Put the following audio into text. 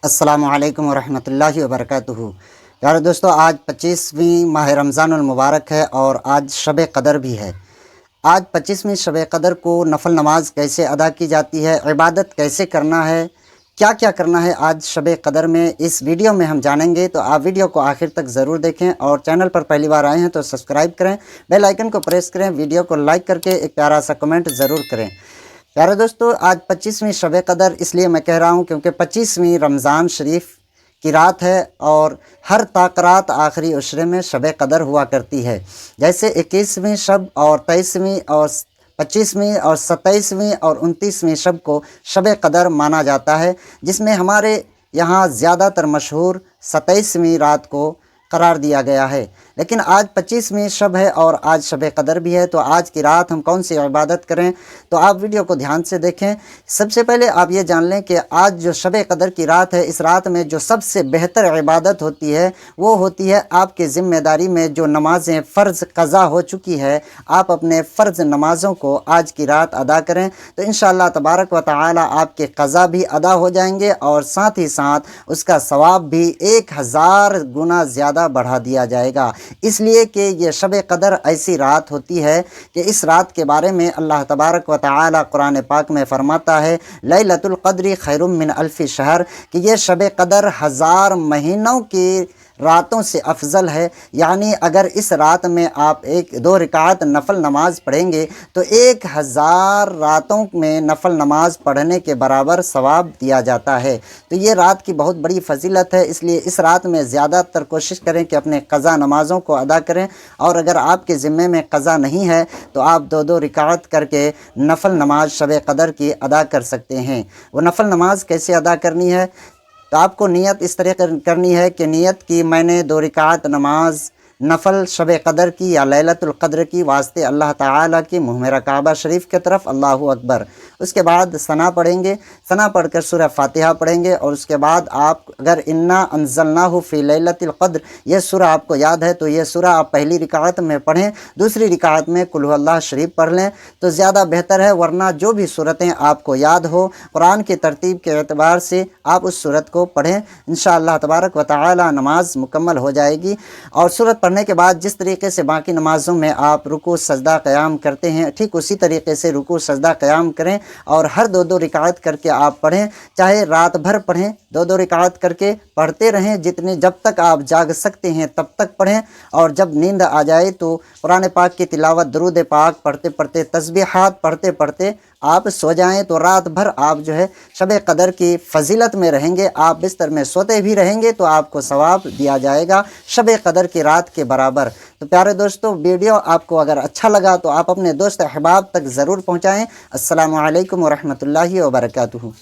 अस्सलामु अलैकुम वरहमतुल्लाहि वबरकातुहू। यार दोस्तों, आज 25वीं माह रमज़ानुल मुबारक है और आज शब क़दर भी है। आज 25वीं शब क़दर को नफल नमाज कैसे अदा की जाती है, इबादत कैसे करना है, क्या क्या करना है आज शब क़दर में, इस वीडियो में हम जानेंगे। तो आप वीडियो को आखिर तक ज़रूर देखें और चैनल पर पहली बार आए हैं तो सब्सक्राइब करें, बेल आइकन को प्रेस करें, वीडियो को लाइक करके एक प्यारा सा कमेंट ज़रूर करें। प्यारे दोस्तों, आज 25वीं शब क़दर इसलिए मैं कह रहा हूँ क्योंकि 25वीं रमज़ान शरीफ की रात है और हर ताक़रात आखिरी उशरे में शब क़दर हुआ करती है। जैसे 21वीं शब और 23वीं और 25वीं और 27वीं और 29वीं शब को शब क़दर माना जाता है, जिसमें हमारे यहाँ ज़्यादातर मशहूर 27वीं रात को करार दिया गया है। लेकिन आज 25वीं शब है और आज शब क़दर भी है, तो आज की रात हम कौन सी इबादत करें, तो आप वीडियो को ध्यान से देखें। सबसे पहले आप ये जान लें कि आज जो शब क़दर की रात है, इस रात में जो सबसे बेहतर इबादत होती है वो होती है आपकी ज़िम्मेदारी में जो नमाज़ें फ़र्ज़ क़ज़ा हो चुकी है, आप अपने फ़र्ज़ नमाज़ों को आज की रात अदा करें तो इंशाअल्लाह तबारक व तआला आपके क़ज़ा भी अदा हो जाएंगे और साथ ही साथ उसका सवाब भी 1000 गुना ज़्यादा बढ़ा दिया जाएगा। इसलिए कि ये शब क़दर ऐसी रात होती है कि इस रात के बारे में अल्लाह तबारक व तआला कुरान पाक में फ़रमाता है, लैलतुल क़द्र खैरुम मिन अल्फ़ि शहर, कि ये शब क़दर 1000 महीनों की रातों से अफजल है। यानी अगर इस रात में आप 1-2 रकात नफल नमाज पढ़ेंगे तो 1000 रातों में नफल नमाज पढ़ने के बराबर सवाब दिया जाता है। तो ये रात की बहुत बड़ी फजीलत है, इसलिए इस रात में ज़्यादातर कोशिश करें कि अपने क़ज़ा नमाज़ों को अदा करें। और अगर आपके ज़िम्मे में क़ज़ा नहीं है तो आप 2-2 रकात करके नफल नमाज शब क़दर की अदा कर सकते हैं। वो नफल नमाज कैसे अदा करनी है, तो आपको नियत इस तरह करनी है कि नियत की मैंने 2 रकात नमाज नफल शब क़दर की या लैलतुल क़द्र की वास्ते अल्लाह ताला की मुँह मेरा काबा शरीफ की तरफ, अल्लाहु अकबर। उसके बाद सना पढ़ेंगे, सना पढ़कर सूरह फ़ातिहा पढ़ेंगे और उसके बाद आप अगर इन्ना अंज़लनाहु फ़ी लैलतिल क़द्र ये सूरह आपको याद है तो ये सूरह आप पहली रकात में पढ़ें, दूसरी रकात में कुल हुवल्लाह शरीफ पढ़ लें तो ज़्यादा बेहतर है। वरना जो भी सूरतें आपको याद हो कुरान की तरतीब के एतबार से आप उस सूरत को पढ़ें, इंशाअल्लाह तबारक व तआला नमाज मुकम्मल हो जाएगी। और सूरत पढ़ने के बाद जिस तरीके से बाकी नमाज़ों में आप रुकू सजदा क़याम करते हैं, ठीक उसी तरीके से रुकू सजदा क़याम करें और हर 2-2 रकात करके आप पढ़ें, चाहे रात भर पढ़ें, 2-2 रकात करके पढ़ते रहें, जितने जब तक आप जाग सकते हैं तब तक पढ़ें। और जब नींद आ जाए तो कुरान पाक की तिलावत, दुरूद पाक पढ़ते पढ़ते, तस्बीहात पढ़ते पढ़ते आप सो जाएं तो रात भर आप जो है शब क़दर की फ़जीलत में रहेंगे। आप बिस्तर में सोते भी रहेंगे तो आपको सवाब दिया जाएगा शब क़दर की रात के बराबर। तो प्यारे दोस्तों, वीडियो आपको अगर अच्छा लगा तो आप अपने दोस्त अहबाब तक ज़रूर पहुँचाएँ। अस्सलामु अलैकुम वरहमतुल्लाहि वबरकातुहू।